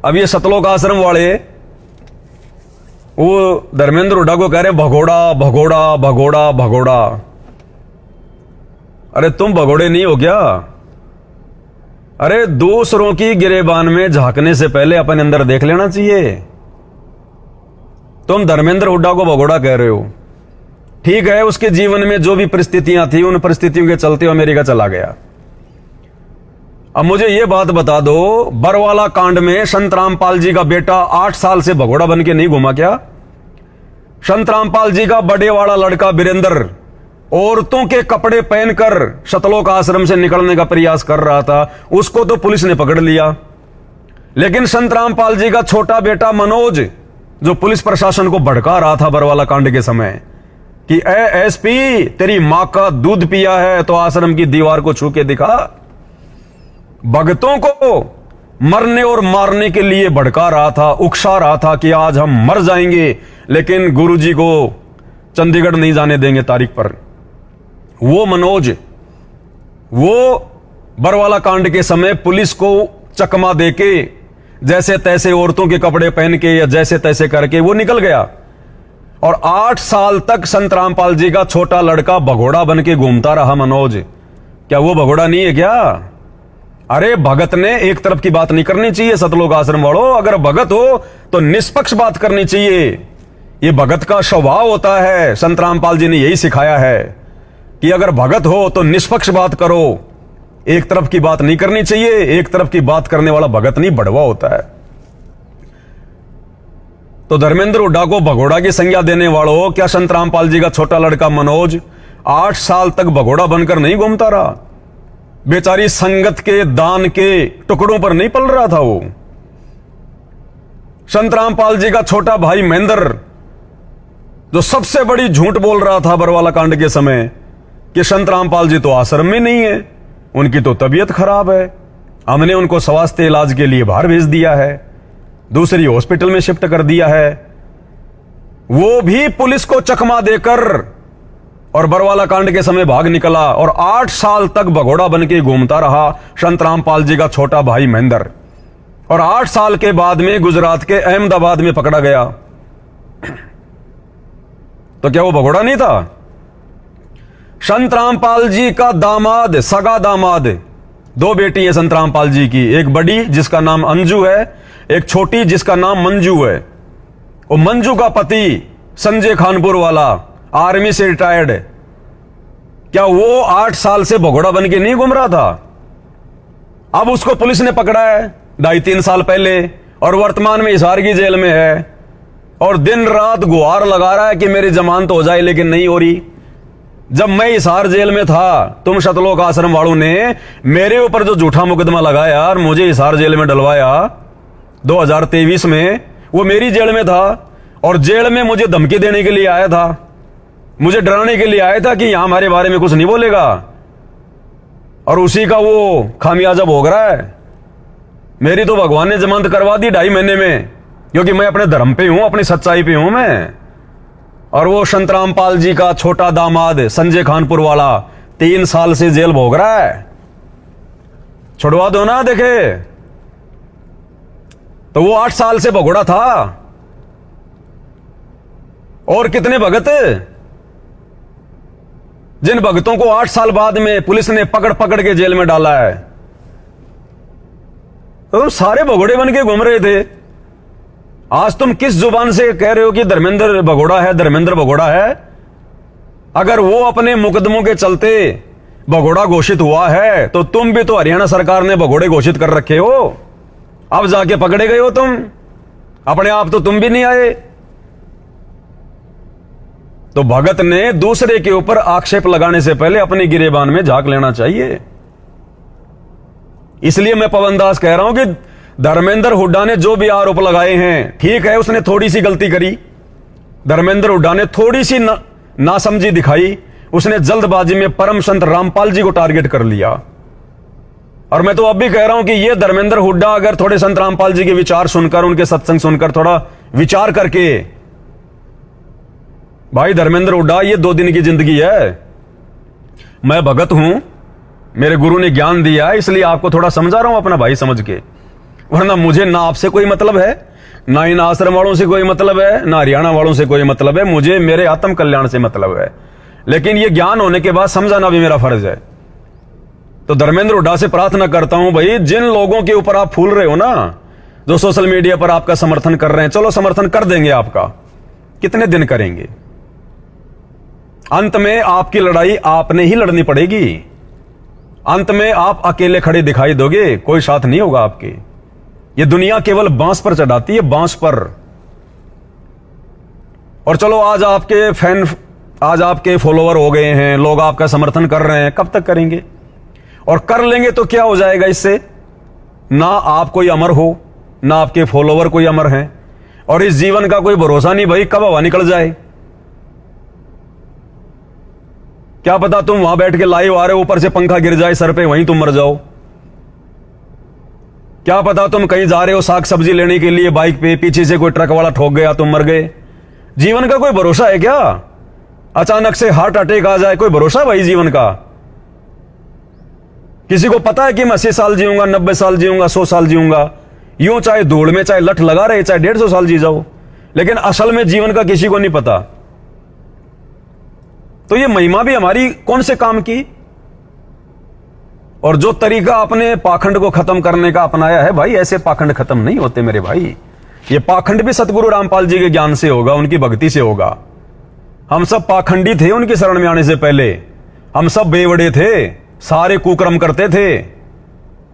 अब ये सतलोक आश्रम वाले वो धर्मेंद्र हुड्डा को कह रहे हैं भगोड़ा भगोड़ा भगोड़ा भगोड़ा। अरे तुम भगोड़े नहीं हो क्या? अरे दूसरों की गिरेबान में झांकने से पहले अपने अंदर देख लेना चाहिए। तुम धर्मेंद्र हुड्डा को भगोड़ा कह रहे हो, ठीक है, उसके जीवन में जो भी परिस्थितियां थी उन परिस्थितियों के चलते अमेरिका चला गया। अब मुझे यह बात बता दो, बरवाला कांड में संत रामपाल जी का बेटा 8 साल से भगोड़ा बन के नहीं घुमा क्या? संत रामपाल जी का बड़े वाला लड़का वीरेंद्र औरतों के कपड़े पहनकर सतलोक आश्रम से निकलने का प्रयास कर रहा था, उसको तो पुलिस ने पकड़ लिया। लेकिन संत रामपाल जी का छोटा बेटा मनोज, जो पुलिस प्रशासन को भड़का रहा था बरवाला कांड के समय कि एसपी तेरी मां का दूध पिया है तो आश्रम की दीवार को छू के दिखा, भक्तों को मरने और मारने के लिए भड़का रहा था, उकसा रहा था कि आज हम मर जाएंगे लेकिन गुरुजी को चंडीगढ़ नहीं जाने देंगे तारीख पर। वो मनोज, वो बरवाला कांड के समय पुलिस को चकमा देके जैसे तैसे औरतों के कपड़े पहन के या जैसे तैसे करके वो निकल गया। और 8 साल तक संत रामपाल जी का छोटा लड़का भगोड़ा बन के घूमता रहा। मनोज, क्या वो भगोड़ा नहीं है क्या? अरे भगत ने एक तरफ की बात नहीं करनी चाहिए। सतलोक आश्रम वालों, अगर भगत हो तो निष्पक्ष बात करनी चाहिए। ये भगत का स्वभाव होता है। संत रामपाल जी ने यही सिखाया है कि अगर भगत हो तो निष्पक्ष बात करो, एक तरफ की बात नहीं करनी चाहिए। एक तरफ की बात करने वाला भगत नहीं, बड़वा होता है। तो धर्मेंद्र हुड्डा को भगोड़ा की संज्ञा देने वालों, क्या संत रामपाल जी का छोटा लड़का मनोज 8 साल तक भगोड़ा बनकर नहीं घूमता रहा? बेचारी संगत के दान के टुकड़ों पर नहीं पल रहा था वो? संत रामपाल जी का छोटा भाई महेंद्र, जो सबसे बड़ी झूठ बोल रहा था बरवाला कांड के समय कि संत रामपाल जी तो आश्रम में नहीं है, उनकी तो तबीयत खराब है, हमने उनको स्वास्थ्य इलाज के लिए बाहर भेज दिया है, दूसरी हॉस्पिटल में शिफ्ट कर दिया है, वो भी पुलिस को चकमा देकर और बरवाला कांड के समय भाग निकला और 8 साल तक भगोड़ा बन के घूमता रहा संत रामपाल जी का छोटा भाई महेंद्र। और 8 साल के बाद में गुजरात के अहमदाबाद में पकड़ा गया। तो क्या वो भगोड़ा नहीं था? संत रामपाल जी का दामाद, सगा दामाद, 2 बेटी है संत रामपाल जी की, एक बड़ी जिसका नाम अंजू है, एक छोटी जिसका नाम मंजू है। वो मंजू का पति संजय खानपुर वाला आर्मी से रिटायर्ड है, क्या वो 8 साल से भगोड़ा बन के नहीं घूम रहा था? अब उसको पुलिस ने पकड़ा है 2.5-3 साल पहले और वर्तमान में हिसार की जेल में है और दिन रात गुहार लगा रहा है कि मेरी जमानत हो जाए, लेकिन नहीं हो रही। जब मैं हिसार जेल में था, तुम सतलोक आश्रम वालों ने मेरे ऊपर जो झूठा मुकदमा लगाया और मुझे हिसार जेल में डलवाया 2023 में, वो मेरी जेल में था और जेल में मुझे धमकी देने के लिए आया था, मुझे डराने के लिए आया था कि यहां हमारे बारे में कुछ नहीं बोलेगा, और उसी का वो खामियाजा भोग रहा है। मेरी तो भगवान ने जमानत करवा दी 2.5 महीने में, क्योंकि मैं अपने धर्म पे हूं, अपनी सच्चाई पे हूं मैं। और वो संत रामपाल जी का छोटा दामाद संजय खानपुर वाला 3 साल से जेल भोग रहा है। छुड़वा दो ना। देखे तो वो 8 साल से भगोड़ा था। और कितने भगत, जिन भगतों को 8 साल बाद में पुलिस ने पकड़ पकड़ के जेल में डाला है, तो सारे भगोड़े बन के घूम रहे थे। आज तुम किस जुबान से कह रहे हो कि धर्मेंद्र भगोड़ा है, धर्मेंद्र भगोड़ा है? अगर वो अपने मुकदमों के चलते भगोड़ा घोषित हुआ है तो तुम भी तो हरियाणा सरकार ने भगोड़े घोषित कर रखे हो। अब जाके पकड़े गए हो तुम, अपने आप तो तुम भी नहीं आए। तो भगत ने दूसरे के ऊपर आक्षेप लगाने से पहले अपनी गिरेबान में झांक लेना चाहिए। इसलिए मैं पवन दास कह रहा हूं कि धर्मेंद्र हुड्डा ने जो भी आरोप लगाए हैं, ठीक है, उसने थोड़ी सी गलती करी, धर्मेंद्र हुड्डा ने थोड़ी सी नासमझी दिखाई, उसने जल्दबाजी में परम संत रामपाल जी को टारगेट कर लिया। और मैं तो अब भी कह रहा हूं कि ये धर्मेंद्र हुड्डा अगर थोड़े संत रामपाल जी के विचार सुनकर, उनके सत्संग सुनकर, थोड़ा विचार करके, भाई धर्मेंद्र हुड्डा ये 2 दिन की जिंदगी है, मैं भगत हूं, मेरे गुरु ने ज्ञान दिया, इसलिए आपको थोड़ा समझा रहा हूं अपना भाई समझ के। वरना मुझे ना आपसे कोई मतलब है, ना इन आश्रम वालों से कोई मतलब है, ना हरियाणा वालों से कोई मतलब है। मुझे मेरे आत्म कल्याण से मतलब है। लेकिन ये ज्ञान होने के बाद समझाना भी मेरा फर्ज है। तो धर्मेंद्र हुड्डा से प्रार्थना करता हूं, भाई जिन लोगों के ऊपर आप फूल रहे हो ना, जो सोशल मीडिया पर आपका समर्थन कर रहे हैं, चलो समर्थन कर देंगे आपका, कितने दिन करेंगे? अंत में आपकी लड़ाई आपने ही लड़नी पड़ेगी। अंत में आप अकेले खड़े दिखाई दोगे, कोई साथ नहीं होगा आपके। ये दुनिया केवल बांस पर चढ़ाती है, बांस पर। और चलो आज आपके फैन, आज आपके फॉलोवर हो गए हैं, लोग आपका समर्थन कर रहे हैं, कब तक करेंगे? और कर लेंगे तो क्या हो जाएगा इससे? ना आप कोई अमर हो, ना आपके फॉलोवर कोई अमर हैं। और इस जीवन का कोई भरोसा नहीं भाई, कब हवा निकल जाए। क्या पता तुम वहां बैठ के लाइव आ रहे हो, ऊपर से पंखा गिर जाए सर पे, वहीं तुम मर जाओ। क्या पता तुम कहीं जा रहे हो साग सब्जी लेने के लिए बाइक पे, पीछे से कोई ट्रक वाला ठोक गया, तुम मर गए। जीवन का कोई भरोसा है क्या? अचानक से हार्ट अटैक आ जाए, कोई भरोसा भाई जीवन का? किसी को पता है कि मैं 80 साल जीऊंगा, 90 साल जीऊंगा, 100 साल जीऊंगा? यूं चाहे धूल में चाहे लठ लगा रहे, चाहे 150 साल जी जाओ, लेकिन असल में जीवन का किसी को नहीं पता। तो ये महिमा भी हमारी कौन से काम की? और जो तरीका अपने पाखंड को खत्म करने का अपनाया है, भाई ऐसे पाखंड खत्म नहीं होते मेरे भाई। ये पाखंड भी सतगुरु रामपाल जी के ज्ञान से होगा, उनकी भक्ति से होगा। हम सब पाखंडी थे उनकी शरण में आने से पहले। हम सब बेवड़े थे, सारे कुकर्म करते थे।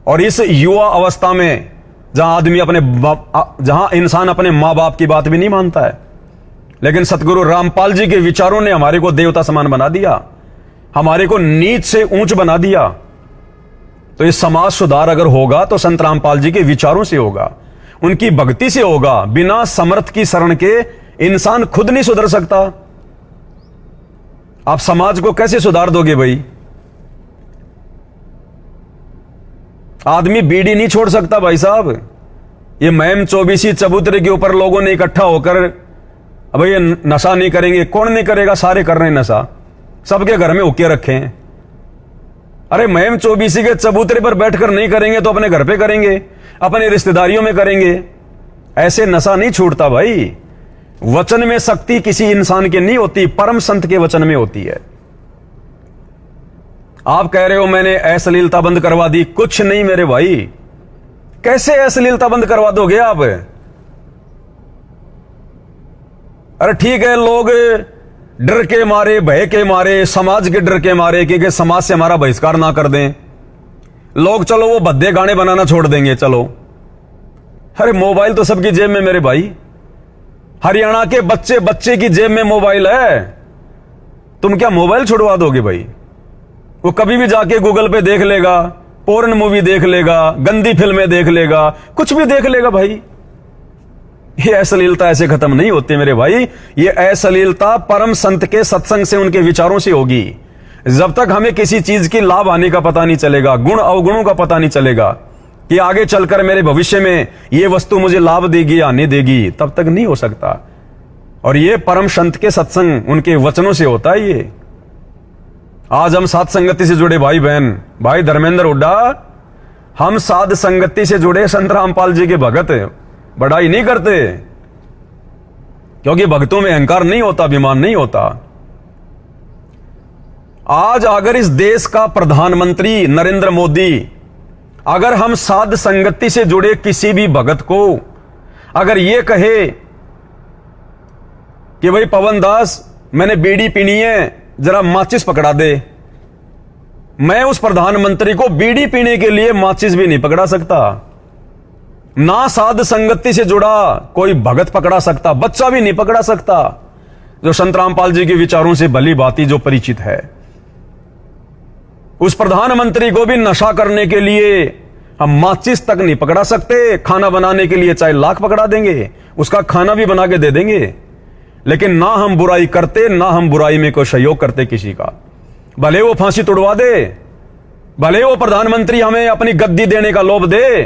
और इस युवा अवस्था में जहां इंसान अपने मां बाप की बात भी नहीं मानता है, लेकिन सतगुरु रामपाल जी के विचारों ने हमारे को देवता समान बना दिया, हमारे को नीच से ऊंच बना दिया। तो ये समाज सुधार अगर होगा तो संत रामपाल जी के विचारों से होगा, उनकी भक्ति से होगा। बिना समर्थ की शरण के इंसान खुद नहीं सुधर सकता। आप समाज को कैसे सुधार दोगे भाई? आदमी बीड़ी नहीं छोड़ सकता भाई साहब। ये महम चौबीसी चबूतरे के ऊपर लोगों ने इकट्ठा होकर अब ये नशा नहीं करेंगे, कौन नहीं करेगा? सारे कर रहे हैं नशा, सबके घर में हुक्के रखे हैं। अरे महम चौबीसी के चबूतरे पर बैठकर नहीं करेंगे तो अपने घर पे करेंगे, अपने रिश्तेदारियों में करेंगे। ऐसे नशा नहीं छूटता भाई। वचन में शक्ति किसी इंसान के नहीं होती, परम संत के वचन में होती है। आप कह रहे हो मैंने अश्लीलता बंद करवा दी, कुछ नहीं मेरे भाई। कैसे अश्लीलता बंद करवा दोगे आप? अरे ठीक है, लोग डर के मारे, भय के मारे, समाज के डर के मारे कि समाज से हमारा बहिष्कार ना कर दें, लोग चलो वो भद्दे गाने बनाना छोड़ देंगे, चलो। अरे मोबाइल तो सबकी जेब में मेरे भाई। हरियाणा के बच्चे बच्चे की जेब में मोबाइल है, तुम क्या मोबाइल छुड़वा दोगे भाई? वो कभी भी जाके गूगल पे देख लेगा, पोर्न मूवी देख लेगा, गंदी फिल्में देख लेगा, कुछ भी देख लेगा भाई। ये अश्लीलता ऐसे खत्म नहीं होती मेरे भाई। ये अश्लीलता परम संत के सत्संग से, उनके विचारों से होगी। जब तक हमें किसी चीज की लाभ आने का पता नहीं चलेगा, गुण अवगुणों का पता नहीं चलेगा कि आगे चलकर मेरे भविष्य में ये वस्तु मुझे लाभ देगी या नहीं देगी, तब तक नहीं हो सकता। और ये परम संत के सत्संग, उनके वचनों से होता है ये। आज हम साध संगति से जुड़े भाई बहन, भाई धर्मेंद्र हुड्डा, हम साध संगति से जुड़े संत रामपाल जी के भगत, बड़ाई नहीं करते, क्योंकि भक्तों में अहंकार नहीं होता, अभिमान नहीं होता। आज अगर इस देश का प्रधानमंत्री नरेंद्र मोदी, अगर हम साध संगति से जुड़े किसी भी भगत को अगर ये कहे कि भाई पवन दास मैंने बीड़ी पीनी है, जरा माचिस पकड़ा दे, मैं उस प्रधानमंत्री को बीड़ी पीने के लिए माचिस भी नहीं पकड़ा सकता। ना साध संगति से जुड़ा कोई भगत पकड़ा सकता, बच्चा भी नहीं पकड़ा सकता, जो संत रामपाल जी के विचारों से भली भांति जो परिचित है। उस प्रधानमंत्री को भी नशा करने के लिए हम माचिस तक नहीं पकड़ा सकते। खाना बनाने के लिए चाहे लाख पकड़ा देंगे, उसका खाना भी बना के दे देंगे, लेकिन ना हम बुराई करते, ना हम बुराई में कोई सहयोग करते किसी का। भले वो फांसी तुड़वा दे, भले वो प्रधानमंत्री हमें अपनी गद्दी देने का लोभ दे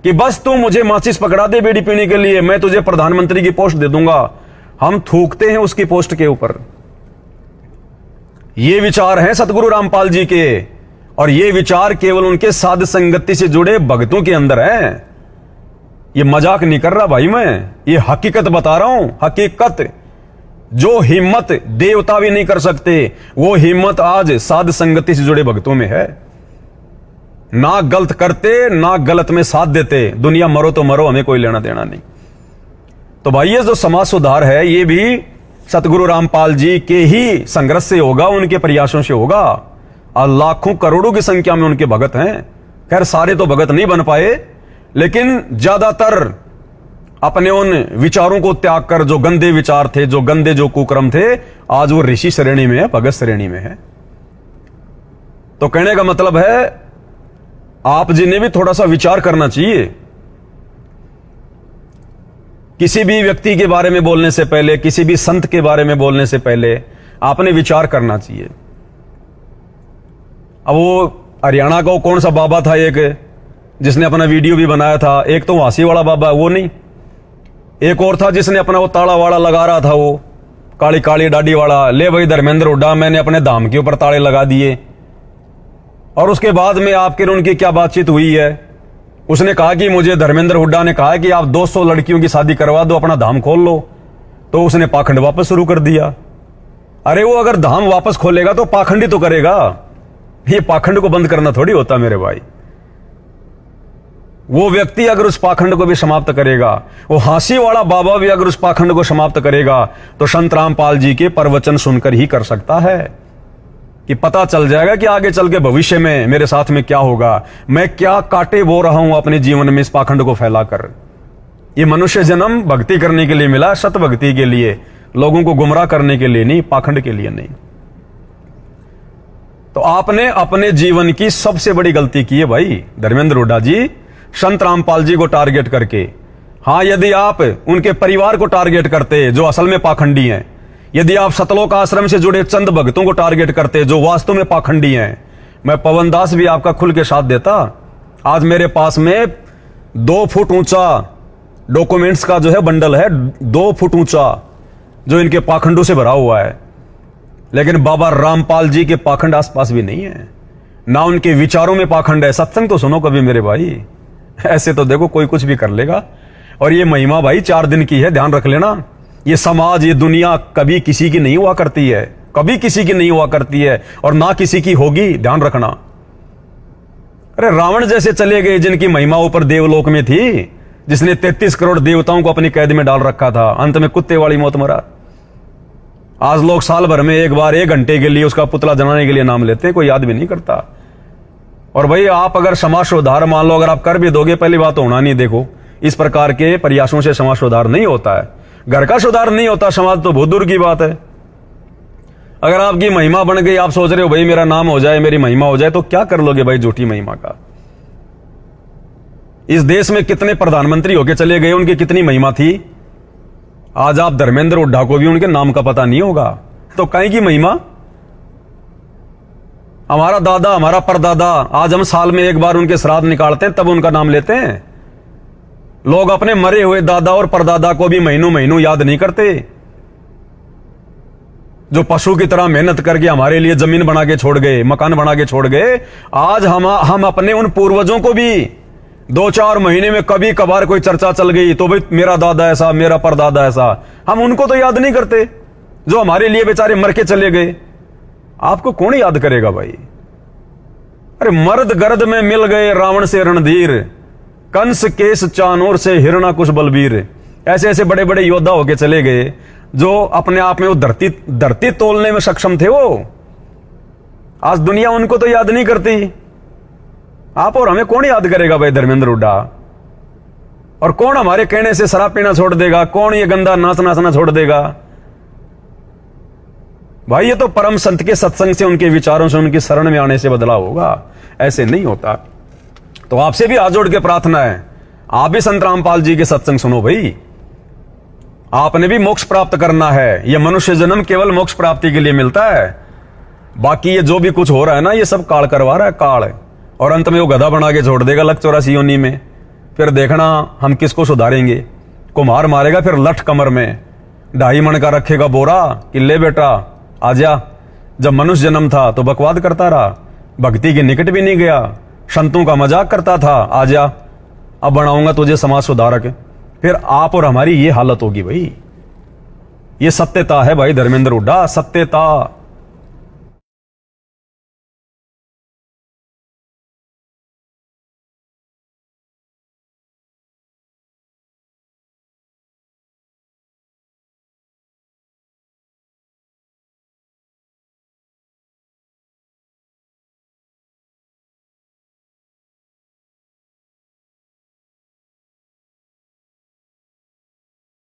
कि बस तू मुझे माचिस पकड़ा दे बीड़ी पीने के लिए, मैं तुझे प्रधानमंत्री की पोस्ट दे दूंगा, हम थूकते हैं उसकी पोस्ट के ऊपर। ये विचार हैं सतगुरु रामपाल जी के, और ये विचार केवल उनके साध संगति से जुड़े भक्तों के अंदर है। ये मजाक नहीं कर रहा भाई, मैं ये हकीकत बता रहा हूं, हकीकत। जो हिम्मत देवता भी नहीं कर सकते, वो हिम्मत आज साध संगति से जुड़े भक्तों में है। ना गलत करते, ना गलत में साथ देते, दुनिया मरो तो मरो, हमें कोई लेना देना नहीं। तो भाई ये जो समाज सुधार है, ये भी सतगुरु रामपाल जी के ही संघर्ष से होगा, उनके प्रयासों से होगा। और लाखों करोड़ों की संख्या में उनके भगत हैं। खैर सारे तो भगत नहीं बन पाए, लेकिन ज्यादातर अपने उन विचारों को त्याग कर, जो गंदे विचार थे, जो गंदे जो कुक्रम थे, आज वो ऋषि श्रेणी में है, भगत श्रेणी में है। तो कहने का मतलब है आप जी ने भी थोड़ा सा विचार करना चाहिए। किसी भी व्यक्ति के बारे में बोलने से पहले, किसी भी संत के बारे में बोलने से पहले आपने विचार करना चाहिए। अब वो हरियाणा का कौन सा बाबा था एक, जिसने अपना वीडियो भी बनाया था, एक तो वासी वाला बाबा, वो नहीं, एक और था जिसने अपना वो ताला वाड़ा लगा रहा था, वो काली काली डाडी वाला। ले भाई धर्मेंद्र हुड्डा, मैंने अपने धाम के ऊपर ताले लगा दिए। और उसके बाद में आपके उनकी क्या बातचीत हुई है, उसने कहा कि मुझे, धर्मेंद्र हुड्डा ने कहा कि आप 200 लड़कियों की शादी करवा दो, अपना धाम खोल लो। तो उसने पाखंड वापस शुरू कर दिया। अरे वो अगर धाम वापस खोलेगा तो पाखंड ही तो करेगा, ये पाखंड को बंद करना थोड़ी होता मेरे भाई। वो व्यक्ति अगर उस पाखंड को भी समाप्त करेगा, वो हांसी वाला बाबा भी अगर उस पाखंड को समाप्त करेगा, तो संत रामपाल जी के प्रवचन सुनकर ही कर सकता है। कि पता चल जाएगा कि आगे चल के भविष्य में मेरे साथ में क्या होगा, मैं क्या काटे बो रहा हूं अपने जीवन में इस पाखंड को फैलाकर। ये मनुष्य जन्म भक्ति करने के लिए मिला, सत भक्ति के लिए, लोगों को गुमराह करने के लिए नहीं, पाखंड के लिए नहीं। तो आपने अपने जीवन की सबसे बड़ी गलती की है भाई धर्मेंद्र हुड्डा जी, संत रामपाल जी को टारगेट करके। हां, यदि आप उनके परिवार को टारगेट करते जो असल में पाखंडी हैं, यदि आप सतलोक आश्रम से जुड़े चंद भक्तों को टारगेट करते जो वास्तव में पाखंडी हैं, मैं पवन दास भी आपका खुल के साथ देता। आज मेरे पास में 2 फुट ऊंचा डॉक्यूमेंट्स का जो है बंडल है, 2 फुट ऊंचा, जो इनके पाखंडों से भरा हुआ है। लेकिन बाबा रामपाल जी के पाखंड आसपास भी नहीं है, ना उनके विचारों में पाखंड है। सत्संग तो सुनो कभी मेरे भाई, ऐसे तो देखो कोई कुछ भी कर लेगा। और ये महिमा भाई 4 दिन की है, ध्यान रख लेना। ये समाज, ये दुनिया कभी किसी की नहीं हुआ करती है, कभी किसी की नहीं हुआ करती है, और ना किसी की होगी, ध्यान रखना। अरे रावण जैसे चले गए जिनकी महिमा ऊपर देवलोक में थी, जिसने 33 करोड़ देवताओं को अपनी कैद में डाल रखा था, अंत में कुत्ते वाली मौत मरा। आज लोग साल भर में एक बार 1 घंटे के लिए उसका पुतला जलाने के लिए नाम लेते हैं, कोई याद भी नहीं करता। और भाई आप अगर समाज सुधार मान लो, अगर आप कर भी दोगे, पहली बात तो होना नहीं। देखो इस प्रकार के प्रयासों से समाज सुधार नहीं होता है, घर का सुधार नहीं होता, समाज तो बहुत दूर की बात है। अगर आपकी महिमा बन गई, आप सोच रहे हो भाई मेरा नाम हो जाए, मेरी महिमा हो जाए, तो क्या कर लोगे भाई झूठी महिमा का। इस देश में कितने प्रधानमंत्री होके चले गए, उनकी कितनी महिमा थी। आज आप धर्मेंद्र हुड्डा को भी उनके नाम का पता नहीं होगा, तो काहे की महिमा। हमारा दादा, हमारा परदादा, आज हम साल में एक बार उनके श्राद्ध निकालते हैं, तब उनका नाम लेते हैं। लोग अपने मरे हुए दादा और परदादा को भी महीनों महीनों याद नहीं करते, जो पशु की तरह मेहनत करके हमारे लिए जमीन बना के छोड़ गए, मकान बना के छोड़ गए। आज हम अपने उन पूर्वजों को भी 2-4 महीने में कभी कभार कोई चर्चा चल गई तो भाई मेरा दादा ऐसा, मेरा परदादा ऐसा, हम उनको तो याद नहीं करते जो हमारे लिए बेचारे मर के चले गए। आपको कौन याद करेगा भाई। अरे मर्द गर्द में मिल गए रावण से रणधीर, कंस केस चानूर से हिरणाकुश बलबीर। ऐसे ऐसे बड़े बड़े योद्धा होके चले गए जो अपने आप में वो धरती तोलने में सक्षम थे। वो आज दुनिया उनको तो याद नहीं करती। आप और हमें कौन याद करेगा भाई धर्मेंद्र हुड्डा। और कौन हमारे कहने से शराब पीना छोड़ देगा, कौन ये गंदा नाच नाचना छोड़ देगा भाई। ये तो परम संत के सत्संग से, उनके विचारों से, उनकी शरण में आने से बदलाव होगा, ऐसे नहीं होता। तो आपसे भी हाथ जोड़ के प्रार्थना है, आप भी संत रामपाल जी के सत्संग सुनो भाई। आपने भी मोक्ष प्राप्त करना है। यह मनुष्य जन्म केवल मोक्ष प्राप्ति के लिए मिलता है। बाकी ये जो भी कुछ हो रहा है ना, ये सब काल करवा रहा है, काल। और अंत में वो गधा बना के छोड़ देगा लक 84 योनि में। फिर देखना हम किसको सुधारेंगे। कुम्हार मारेगा फिर लठ कमर में, 2.5 मन का रखेगा बोरा कि ले बेटा आजा। जब मनुष्य जन्म था तो बकवाद करता रहा, भक्ति के निकट भी नहीं गया, संतों का मजाक करता था, आजा। अब बनाऊंगा तुझे समाज सुधारक, फिर आप और हमारी ये हालत होगी भाई। ये सत्यता है भाई धर्मेंद्र हुड्डा, सत्यता।